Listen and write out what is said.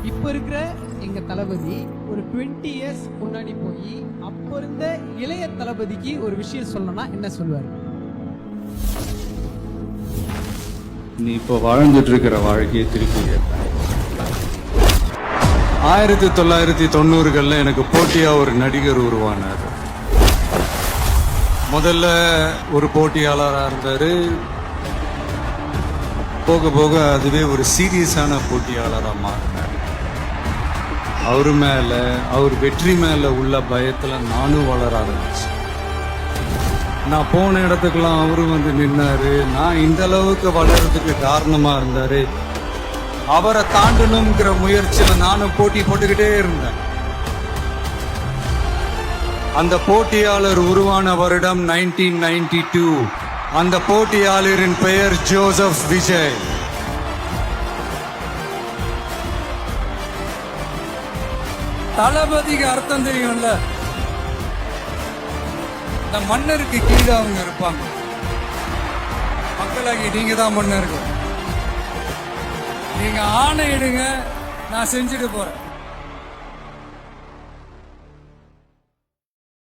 இப்ப இருக்கிற எங்க தளபதி ஒரு 20 இயர்ஸ் முன்னாடி போய் அப்ப இருந்த இளைய தளபதிக்கு ஒரு விஷயம் சொல்லணும்னா என்ன சொல்லுவாரு? நீ இப்போ வாழ்ந்துட்டு இருக்கிற வாழ்க்கையை திருப்பி கேட்பேன். 1990களில் எனக்கு போட்டியா ஒரு நடிகர் உருவானார். முதல்ல ஒரு போட்டியாளராக இருந்தாரு. போக போக அதுவே ஒரு சீரியஸான போட்டியாளராக மாறினார். அவர் வெற்றி மேல உள்ள பயத்துல நானும் வளர ஆரம்பிச்சேன். நான் போன இடத்துக்கெல்லாம் அவரும் வந்து நின்னாரு. நான் இந்த அளவுக்கு வளர்றதுக்கு காரணமா இருந்தாரு. அவரை தாண்டணுங்கிற முயற்சியில நானும் போட்டி போட்டுக்கிட்டே இருந்தேன். அந்த போட்டியாளர் உருவான வருடம் 1992. அந்த போட்டியாளரின் பெயர் ஜோசப் விஜய். தளபதிக்கு அர்த்தம் தெரியும்ல, இந்த மன்னருக்கு கீழே அவங்க இருப்பாங்க. மக்களாகி நீங்க தான் மன்னர்கள். நீங்க ஆணையிடுங்க, நான் செஞ்சுட்டு போறேன்.